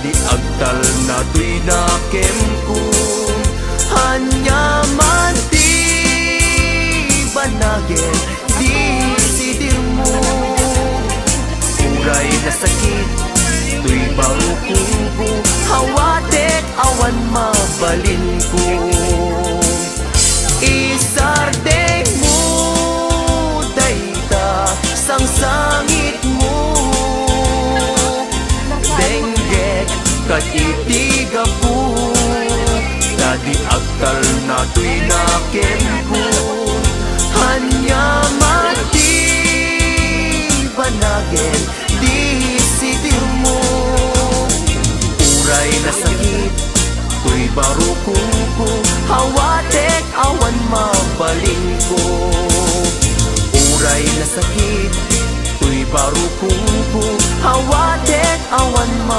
Tadi agtal na tuy nakem ko hanyaman di banagin di sidir mo. Uray na sakit tuy barukong ko hawatek awan mabalin ko. Isardeng mo dayta sang sangit mo denggek kat itiga po. Tadi agtal na tuy nakem ko hanyaman di banagin di sidir mo. Uray na sakit tuy barukong ko hawatek awan mabaling ko. Uray na sakit tuy barukong ko hawatek awan mabaling